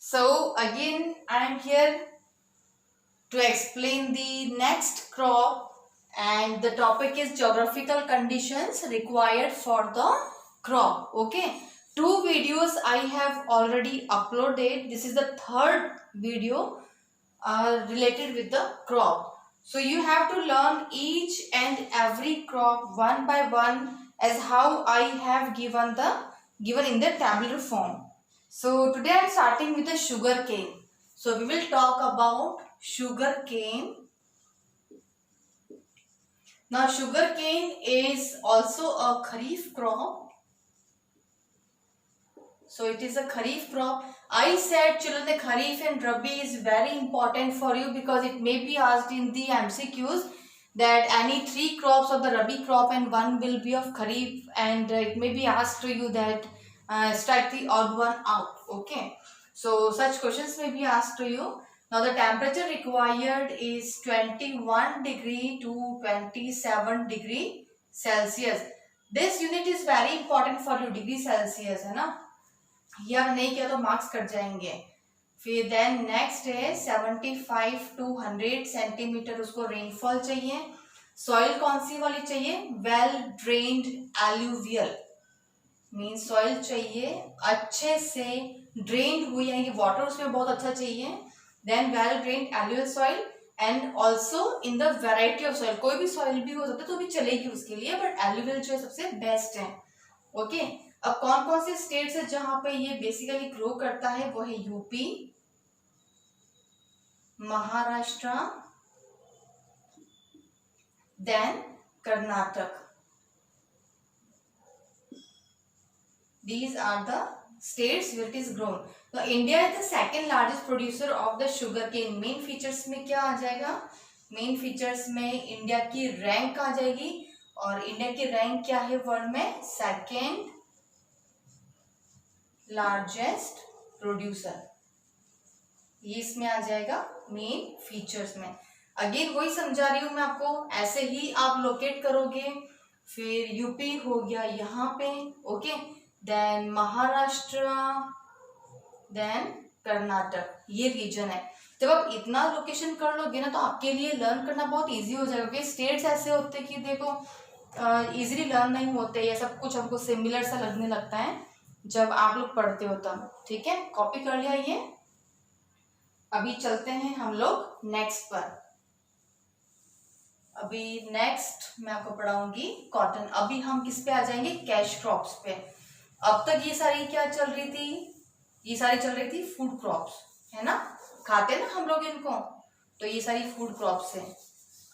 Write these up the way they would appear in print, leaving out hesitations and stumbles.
So again I am here to explain the next crop, and the topic is geographical conditions required for the crop. Okay, two videos I have already uploaded. This is the third video related with the crop. So you have to learn each and every crop one by one as how I have given in the tabular form. So today I am starting with the sugar cane. So we will talk about sugar cane. Now sugar cane is also a kharif crop. So it is a kharif crop. I said children the kharif and rabi is very important for you because it may be asked in the MCQs that any three crops of the rabi crop and one will be of kharif, and it may be asked to you that strike the odd one out. Okay, so such questions may be asked to you. Now the temperature required is 21 degree to 27 degree Celsius. This unit is very important for you, degree Celsius है ना, ये अब नहीं किया तो marks cut जाएंगे. फिर then next है 75 to 100 सेंटीमीटर उसको रेनफॉल चाहिए. सॉइल कौन सी वाली चाहिए? Well drained alluvial, mean soil चाहिए अच्छे से ड्रेन्ड हुई, यानी कि वाटर उसमें बहुत अच्छा चाहिए. Then well drained alluvial soil and also in the variety of soil. कोई भी सॉइल भी हो सकता है तो भी चलेगी उसके लिए, बट एल्यूवियल जो है सबसे बेस्ट है. ओके, अब कौन कौन से स्टेट्स है जहां पे ये बेसिकली ग्रो करता है? वो है UP, Maharashtra, then Karnataka. These are the states where it is grown. तो India is the second largest producer of the sugarcane. Main features में क्या आ जाएगा? मेन फीचर्स में इंडिया की रैंक आ जाएगी, और इंडिया की रैंक क्या है वर्ल्ड में? Second largest producer. ये इसमें आ जाएगा मेन फीचर्स में. अगेन वही समझा रही हूं मैं आपको, ऐसे ही आप लोकेट करोगे. फिर यूपी हो गया यहाँ पे, okay, then Maharashtra, then Karnataka, ये रीजन है. जब आप इतना लोकेशन कर लोगे ना तो आपके लिए लर्न करना बहुत इजी हो जाएगा. क्योंकि स्टेट्स ऐसे होते हैं कि देखो इजीली लर्न नहीं होते, ये सब कुछ हमको सिमिलर सा लगने लगता है जब आप लोग पढ़ते हो तब. ठीक है, कॉपी कर लिया ये. अभी चलते हैं हम लोग नेक्स्ट पर. अभी नेक्स्ट मैं आपको पढ़ाऊंगी कॉटन. अभी हम किस पे आ जाएंगे? कैश क्रॉप्स पे. अब तक ये सारी क्या चल रही थी? ये सारी चल रही थी फूड क्रॉप्स, है ना, खाते ना हम लोग इनको, तो ये सारी फूड क्रॉप्स है.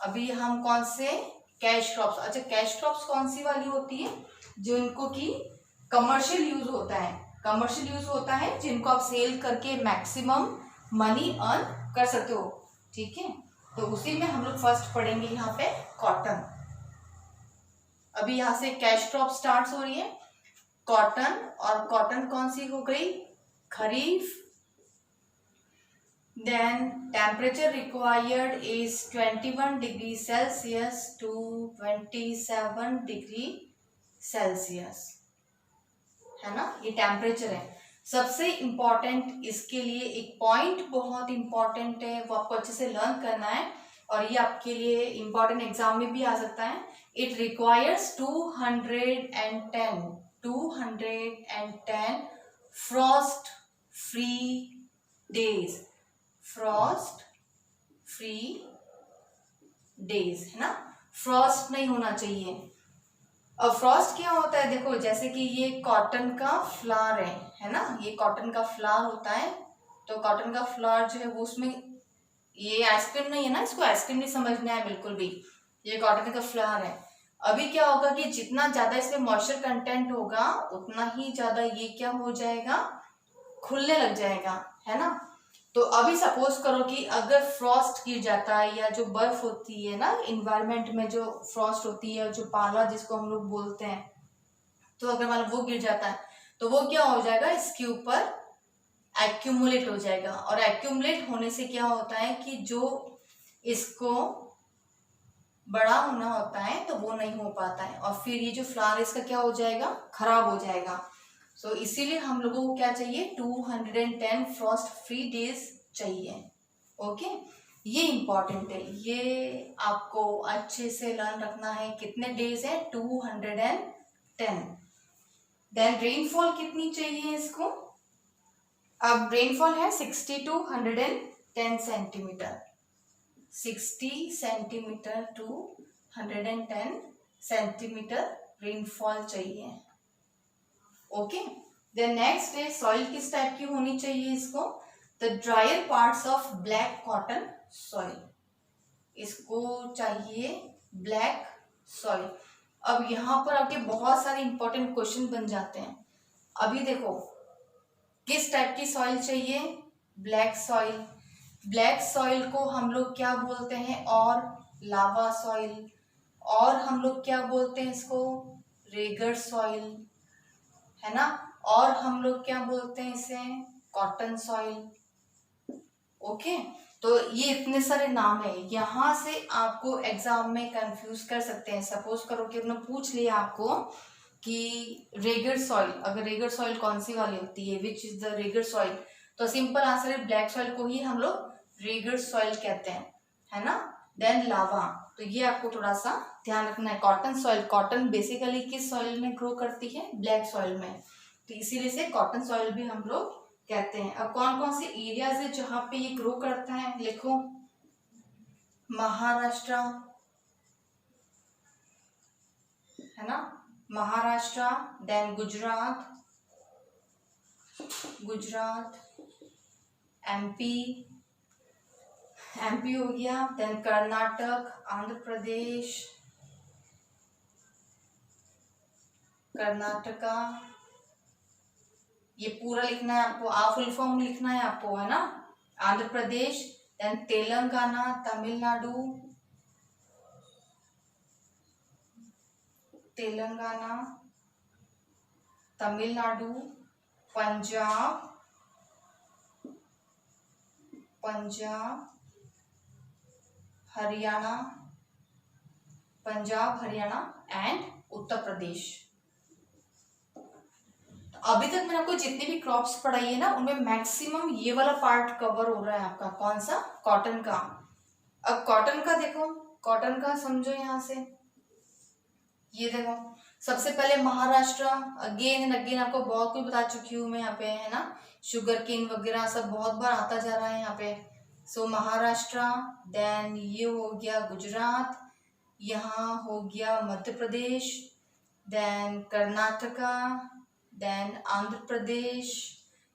अभी हम कौन से? Cash crops. अच्छा, कैश क्रॉप्स कौन सी वाली होती है? जो इनको की कमर्शियल यूज होता है. कमर्शियल यूज होता है जिनको आप सेल करके मैक्सिमम मनी अर्न कर सकते हो. ठीक है, तो उसी में हम लोग फर्स्ट पढ़ेंगे यहाँ पे कॉटन. अभी यहाँ से कैश क्रॉप स्टार्ट हो रही है कॉटन, और कॉटन कौन सी हो गई? Kharif. Then temperature required is 21 degree Celsius to 27 degree Celsius, है ना, ये टेम्परेचर है. सबसे इम्पॉर्टेंट इसके लिए एक पॉइंट बहुत इम्पॉर्टेंट है, वो आपको अच्छे से लर्न करना है, और ये आपके लिए इम्पॉर्टेंट एग्जाम में भी आ सकता है. It requires 210 Frost free days. Frost free days, है ना, फ्रॉस्ट नहीं होना चाहिए. अब फ्रॉस्ट क्या होता है? देखो, जैसे कि ये कॉटन का फ्लावर है ना, ये कॉटन का फ्लावर होता है. तो कॉटन का फ्लावर जो है वो उसमें, ये आइसक्रीम नहीं है ना, इसको आइसक्रीम नहीं समझना है बिल्कुल भी. ये कॉटन का फ्लावर है. अभी क्या होगा कि जितना ज्यादा इसमें मॉइस्चर कंटेंट होगा उतना ही ज्यादा ये क्या हो जाएगा? खुलने लग जाएगा, है ना. तो अभी सपोज करो कि अगर फ्रॉस्ट गिर जाता है, या जो बर्फ होती है ना इन्वायरमेंट में, जो फ्रॉस्ट होती है, जो पाला जिसको हम लोग बोलते हैं, तो अगर मतलब वो गिर जाता है तो वो क्या हो जाएगा? इसके ऊपर एक्यूमुलेट हो जाएगा. और एक्यूमुलेट होने से क्या होता है कि जो इसको बड़ा होना होता है तो वो नहीं हो पाता है, और फिर ये जो फ्लावर इसका क्या हो जाएगा? खराब हो जाएगा. सो इसीलिए हम लोगों को क्या चाहिए, 210 फ्रॉस्ट फ्री डेज चाहिए। ओके, ये इंपॉर्टेंट है, ये आपको अच्छे से लर्न रखना है। कितने डेज है, 210। देन रेनफॉल कितनी चाहिए इसको, अब रेनफॉल है 60 to 110 centimetre, 60 centimetre to 110 centimetre rainfall चाहिए। ओके, देन नेक्स्ट है सॉइल किस टाइप की होनी चाहिए इसको, the dryer parts of black cotton soil, इसको चाहिए ब्लैक सॉइल। अब यहाँ पर आपके बहुत सारे इंपॉर्टेंट क्वेश्चन बन जाते हैं। अभी देखो किस टाइप की सॉइल चाहिए, ब्लैक सॉइल। ब्लैक सॉइल को हम लोग क्या बोलते हैं, और लावा सॉइल, और हम लोग क्या बोलते हैं इसको, रेगर सॉइल, है ना, और हम लोग क्या बोलते हैं इसे, कॉटन सॉइल। ओके, तो ये इतने सारे नाम है, यहाँ से आपको एग्जाम में कंफ्यूज कर सकते हैं। सपोज करो कि उन्होंने पूछ लिया आपको कि रेगर सॉइल, अगर रेगर सॉइल कौन सी वाली होती है, which is the Regar soil, तो सिंपल आंसर है ब्लैक सॉइल को ही हम लोग रेगर सॉइल कहते हैं, है ना। देन लावा, तो ये आपको थोड़ा सा ध्यान रखना है। कॉटन सॉइल, कॉटन बेसिकली किस सॉइल में ग्रो करती है, ब्लैक सॉइल में, तो इसीलिए से कॉटन सॉइल भी हम लोग कहते हैं। अब कौन कौन से एरियाज है जहाँ पे ये ग्रो करता है, लिखो, महाराष्ट्र, है ना, Maharashtra, then Gujarat, Gujarat, MP, MP हो गया, देन कर्नाटक, आंध्र प्रदेश, कर्नाटका, ये पूरा लिखना है आपको, फुल फॉर्म लिखना है आपको, है ना, आंध्र प्रदेश, देन तेलंगाना, तमिलनाडु, तेलंगाना, तमिलनाडु, पंजाब, पंजाब, हरियाणा, पंजाब, हरियाणा एंड उत्तर प्रदेश। अभी तक मैंने आपको जितने भी क्रॉप्स पढ़ाई है ना, उनमें मैक्सिमम ये वाला पार्ट कवर हो रहा है आपका, कौन सा, कॉटन का। अब कॉटन का देखो, कॉटन का समझो, यहाँ से ये देखो, सबसे पहले महाराष्ट्र, अगेन एंड अगेन आपको बहुत कुछ बता चुकी हूँ मैं यहाँ पे, है ना, शुगर केन वगैरह सब बहुत बार आता जा रहा है यहाँ पे। सो महाराष्ट्र, देन ये हो गया गुजरात, यहाँ हो गया मध्य प्रदेश, देन कर्नाटका, देन आंध्र प्रदेश,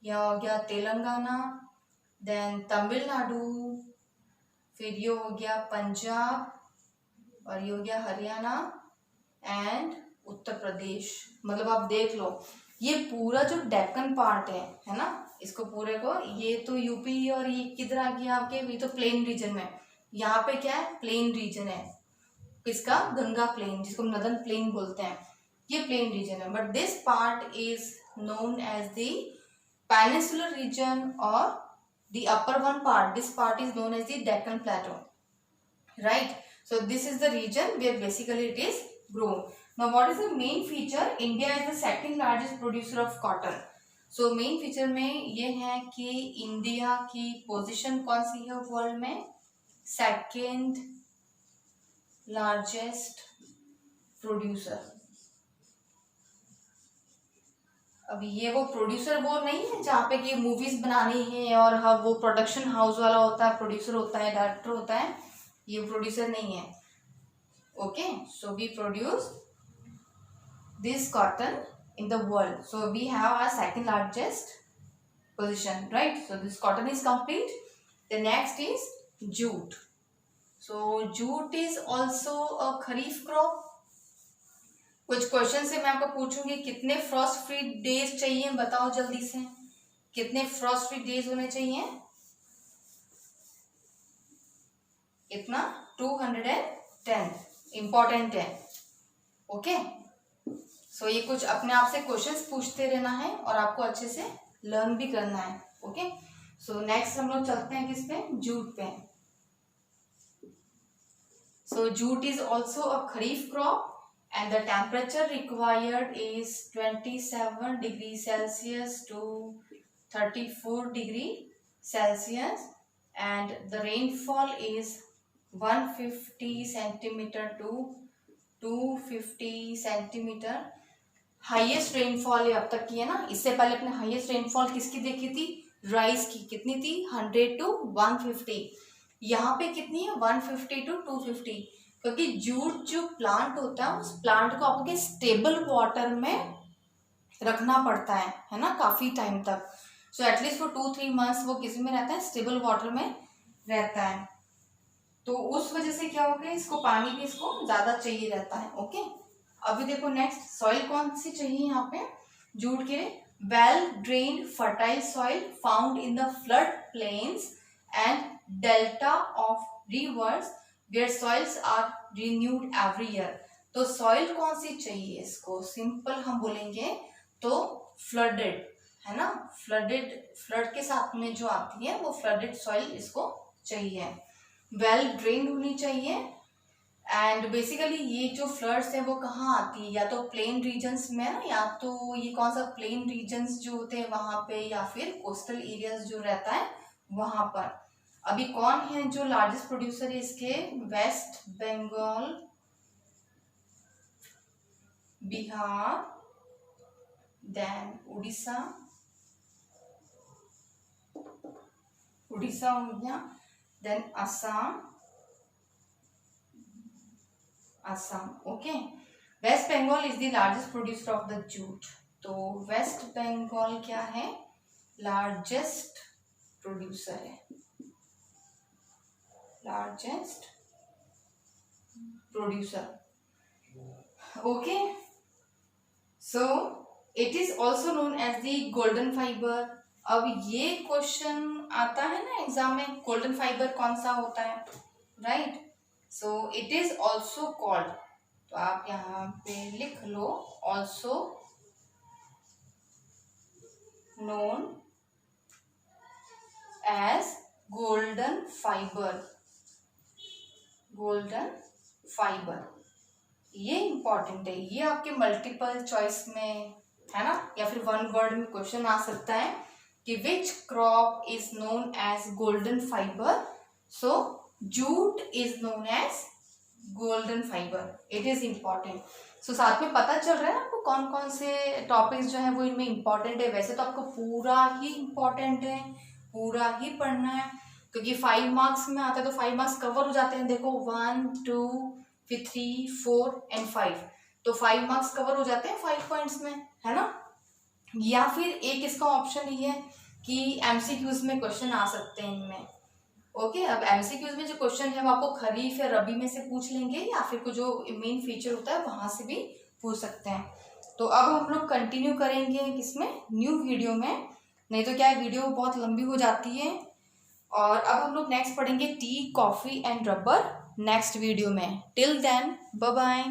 यह हो गया तेलंगाना, देन तमिलनाडु, फिर ये हो गया पंजाब, और ये हो गया हरियाणा एंड उत्तर प्रदेश। मतलब आप देख लो, ये पूरा जो डेक्कन पार्ट है ना, इसको पूरे को, ये तो यूपी, और ये किधर आ गया आपके, ये तो प्लेन रीजन में, यहाँ पे क्या है, प्लेन रीजन है, किसका, गंगा प्लेन, जिसको नदन प्लेन बोलते हैं, ये प्लेन रीजन है। But this part is known as the peninsular region, और the upper one part, this part is known as the Deccan plateau, right. So this is the region where basically it is grown. Now what is the main feature? India is the second largest producer of cotton. So main feature में ये है कि India की position कौन सी है world में, second largest producer. अभी ये वो प्रोड्यूसर वो नहीं है जहाँ पे कि मूवीज बनानी है और हाँ वो प्रोडक्शन हाउस वाला होता है, प्रोड्यूसर होता है, डायरेक्टर होता है, ये प्रोड्यूसर नहीं है। Okay, so we produce this cotton in the world, so we have our second largest position, right? So this cotton is complete. The next is jute. So jute is also a kharif crop. कुछ question से मैं आपको पूछूंगी, कितने Frost free days चाहिए, बताओ जल्दी से, कितने फ्रॉस्ट फ्री डेज होने चाहिए, इतना 210, इंपॉर्टेंट है। ओके, सो ये कुछ अपने आप से क्वेश्चंस पूछते रहना है और आपको अच्छे से लर्न भी करना है। ओके, सो नेक्स्ट हम लोग चलते हैं किस पे, जूट पे। So jute is also a kharif crop and the temperature required is 27 degrees Celsius to 34 degree Celsius, and the rainfall is 150 centimeter to 250 centimetre highest rainfall है अब तक की, है ना। इससे पहले अपने हाईएस्ट रेनफॉल किसकी देखी थी, राइस की। कितनी थी, 100 to 150। यहाँ पे कितनी है, 150 to 250, क्योंकि जूट जो प्लांट होता है उस प्लांट को आपको स्टेबल वाटर में रखना पड़ता है ना, काफी टाइम तक। सो एटलीस्ट फॉर 2-3 मंथ्स वो किस में रहता है, स्टेबल वाटर में रहता है। तो उस वजह से क्या हो गया, इसको पानी भी इसको ज्यादा चाहिए रहता है। ओके, अभी देखो नेक्स्ट सॉइल कौन सी चाहिए यहाँ पे जूट के लिए, well drained fertile soil found in the flood plains and delta of rivers where soils are renewed every year. तो सॉइल कौन सी चाहिए इसको, सिंपल हम बोलेंगे तो फ्लडेड, है ना। फ्लड के साथ में जो आती है वो फ्लडेड सॉइल इसको चाहिए, वेल ड्रेन्ड होनी चाहिए। एंड बेसिकली ये जो फ्लड्स है वो कहाँ आती है, या तो प्लेन रीजन्स में ना, या तो ये कौन सा प्लेन रीजन्स जो होते हैं वहां पे, या फिर कोस्टल एरियाज जो रहता है वहां पर। अभी कौन है जो लार्जेस्ट प्रोड्यूसर है इसके, वेस्ट बंगाल, बिहार, देन उड़ीसा हो गया, then Assam. Okay, West Bengal is the largest producer of the jute. तो वेस्ट बंगाल क्या है, लार्जेस्ट प्रोड्यूसर है, largest producer. Okay, so it is also known as the golden fibre. अब ये क्वेश्चन आता है ना एग्जाम में, गोल्डन फाइबर कौन सा होता है, right. So it is also called, तो आप यहाँ पे लिख लो, also known as golden fibre. Golden fibre ये इंपॉर्टेंट है, ये आपके मल्टीपल चॉइस में, है ना, या फिर वन वर्ड में क्वेश्चन आ सकता है कि which crop is known as golden fibre. So jute is known as golden fibre, it is important. So साथ में पता चल रहा है ना आपको कौन कौन से टॉपिक्स जो है वो इनमें इम्पॉर्टेंट है। वैसे तो आपको पूरा ही इम्पॉर्टेंट है, पूरा ही पढ़ना है, क्योंकि 5 मार्क्स में आता है तो 5 मार्क्स कवर हो जाते हैं। देखो 1, 2, फिर 3, 4 एंड 5, तो 5 मार्क्स कवर हो जाते हैं 5 पॉइंट्स में, है ना। या फिर एक इसका ऑप्शन ये है कि एमसीक्यूज में क्वेश्चन आ सकते हैं इनमें। ओके, अब एमसीक्यूज में जो क्वेश्चन है वो आपको खरीफ या रबी में से पूछ लेंगे, या फिर कुछ जो मेन फीचर होता है वहां से भी पूछ सकते हैं। तो अब हम लोग कंटिन्यू करेंगे किसमें, न्यू वीडियो में, नहीं तो क्या है वीडियो बहुत लंबी हो जाती है। और अब हम लोग नेक्स्ट पढ़ेंगे tea, coffee and rubber next video में। Till then bye bye.